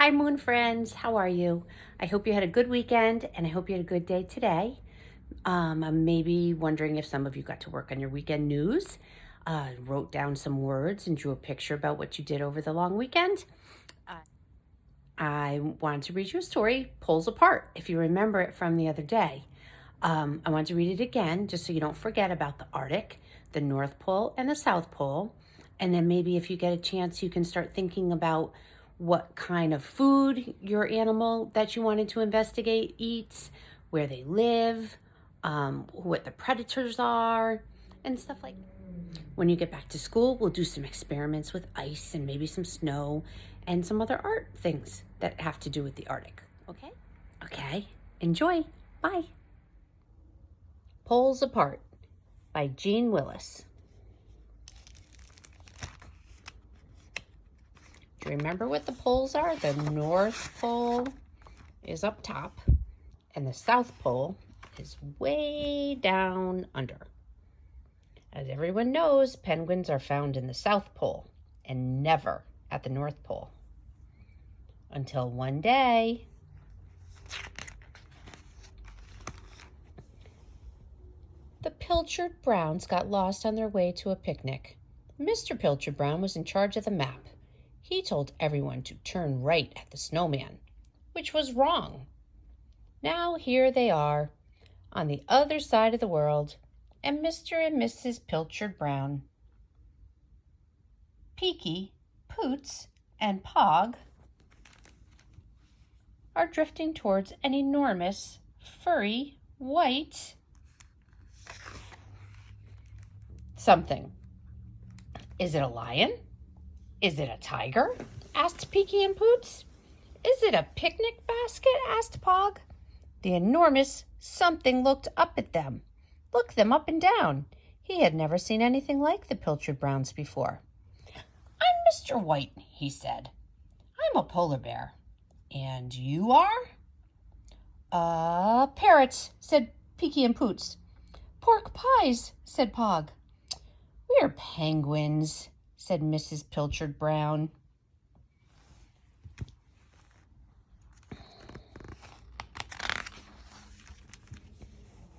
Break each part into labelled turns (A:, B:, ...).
A: Hi, Moon friends. How are you? I hope you had a good weekend and I hope you had a good day today. I'm maybe wondering if some of you got to work on your weekend news, wrote down some words, and drew a picture about what you did over the long weekend. I wanted to read you a story, Poles Apart, if you remember it from the other day. I want to read it again just so you don't forget about the Arctic, the North Pole, and the South Pole. And then maybe if you get a chance, you can start thinking about what kind of food your animal that you wanted to investigate eats, where they live, what the predators are, and stuff like that. When you get back to school, we'll do some experiments with ice and maybe some snow and some other art things that have to do with the Arctic. Okay? Okay. Enjoy. Bye. Poles Apart by Jean Willis. Do you remember what the poles are? The North Pole is up top, and the South Pole is way down under. As everyone knows, penguins are found in the South Pole and never at the North Pole. Until one day, the Pilchard Browns got lost on their way to a picnic. Mr. Pilchard Brown was in charge of the map. He told everyone to turn right at the snowman, which was wrong. Now here they are, on the other side of the world, and Mr. and Mrs. Pilchard Brown, Peeky, Poots, and Pog are drifting towards an enormous, furry, white something. Is it a lion? Is it a tiger? Asked Peeky and Poots. Is it a picnic basket? Asked Pog. The enormous something looked up at them, looked them up and down. He had never seen anything like the Pilchard Browns before. I'm Mr. White, he said. I'm a polar bear. And you are? Parrots, said Peeky and Poots. Pork pies, said Pog. We're penguins, said Mrs. Pilchard Brown.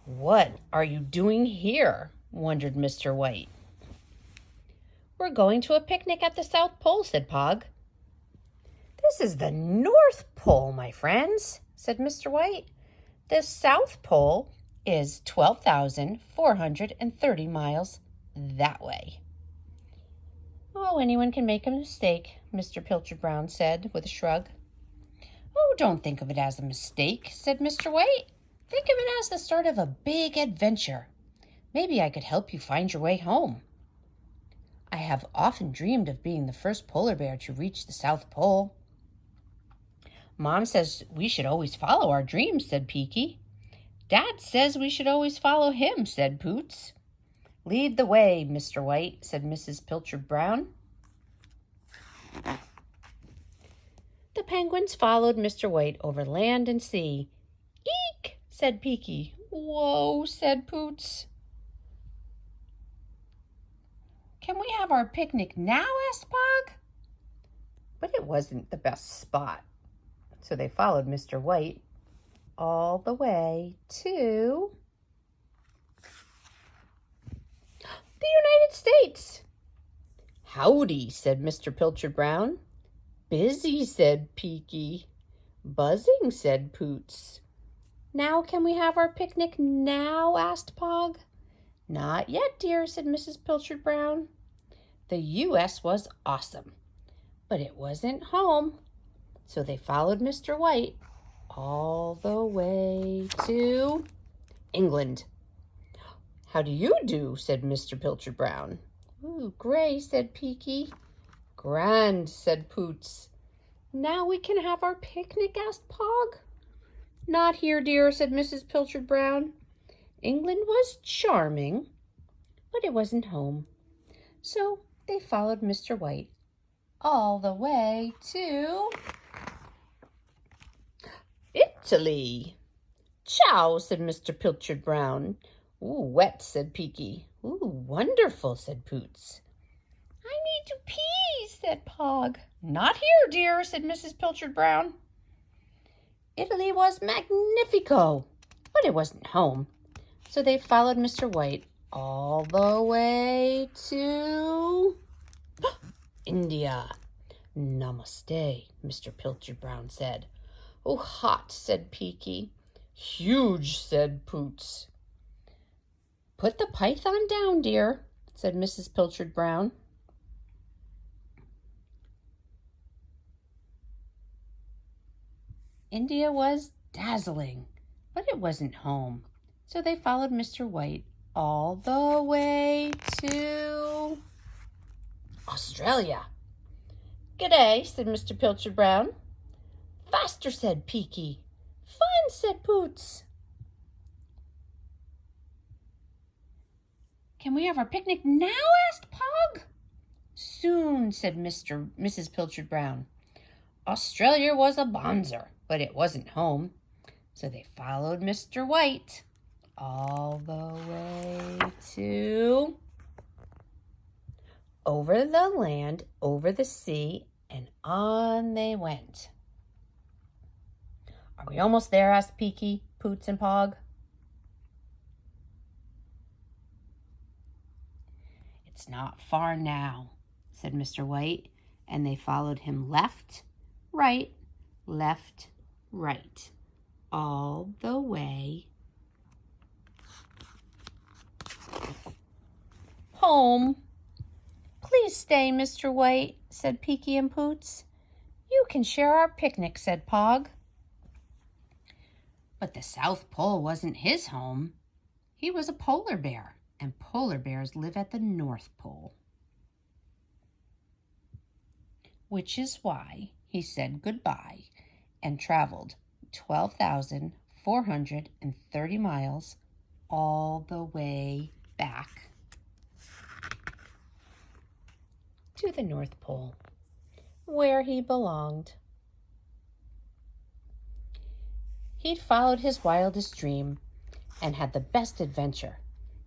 A: What are you doing here? Wondered Mr. White. We're going to a picnic at the South Pole, said Pog. This is the North Pole, my friends, said Mr. White. The South Pole is 12,430 miles that way. Oh, anyone can make a mistake, Mr. Pilchard Brown said with a shrug. Oh, don't think of it as a mistake, said Mr. White. Think of it as the start of a big adventure. Maybe I could help you find your way home. I have often dreamed of being the first polar bear to reach the South Pole. Mom says we should always follow our dreams, said Peeky. Dad says we should always follow him, said Poots. Lead the way, Mr. White, said Mrs. Pilchard Brown. The penguins followed Mr. White over land and sea. Eek, said Peeky. Whoa, said Poots. Can we have our picnic now? Asked Pog. But it wasn't the best spot. So they followed Mr. White all the way to the United States. Howdy, said Mr. Pilchard Brown. Busy, said Peeky. Buzzing, said Poots. Now can we have our picnic now? Asked Pog. Not yet, dear, said Mrs. Pilchard Brown. The U.S. was awesome, but it wasn't home. So they followed Mr. White all the way to England. How do you do? Said Mr. Pilchard Brown. Ooh, gray, said Peeky. Grand, said Poots. Now we can have our picnic? Asked Pog. Not here, dear, said Mrs. Pilchard Brown. England was charming, but it wasn't home. So they followed Mr. White all the way to Italy. Ciao, said Mr. Pilchard Brown. Ooh, wet, said Peeky. Ooh, wonderful, said Poots. I need to pee, said Pog. Not here, dear, said Mrs. Pilchard Brown. Italy was magnifico, but it wasn't home. So they followed Mr. White all the way to India. Namaste, Mr. Pilchard Brown said. Oh, hot, said Peekie. Huge, said Poots. Put the python down, dear, said Mrs. Pilchard Brown. India was dazzling, but it wasn't home. So they followed Mr. White all the way to Australia. G'day, said Mr. Pilchard Brown. Faster, said Peekie. Fun, said Poots. Can we have our picnic now? Asked Pog. Soon, said Mrs. Pilchard Brown. Australia was a bonzer, but it wasn't home. So they followed Mr. White all the way to over the land, over the sea, and on they went. Are we almost there? Asked Peekie, Poots, and Pog. It's not far now, said Mr. White, and they followed him left, right, all the way home. Please stay, Mr. White, said Peekie and Poots. You can share our picnic, said Pog. But the South Pole wasn't his home. He was a polar bear, and polar bears live at the North Pole. Which is why he said goodbye and traveled 12,430 miles all the way back to the North Pole, where he belonged. He'd followed his wildest dream and had the best adventure.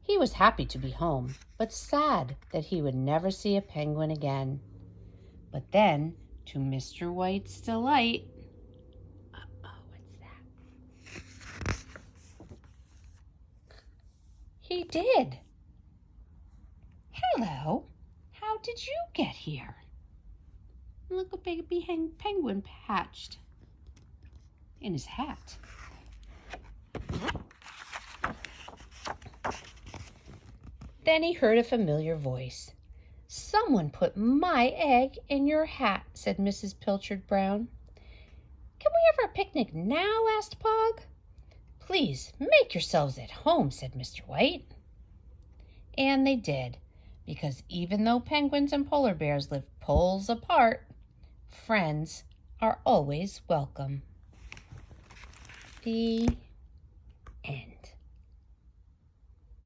A: He was happy to be home, but sad that he would never see a penguin again. But then, to Mr. White's delight, what's that? He did. Hello, how did you get here? Look, a baby penguin hatched in his hat. Then he heard a familiar voice. Someone put my egg in your hat, said Mrs. Pilchard Brown. Can we have our picnic now? Asked Pog. Please make yourselves at home, said Mr. White. And they did, because even though penguins and polar bears live poles apart, friends are always welcome. The end.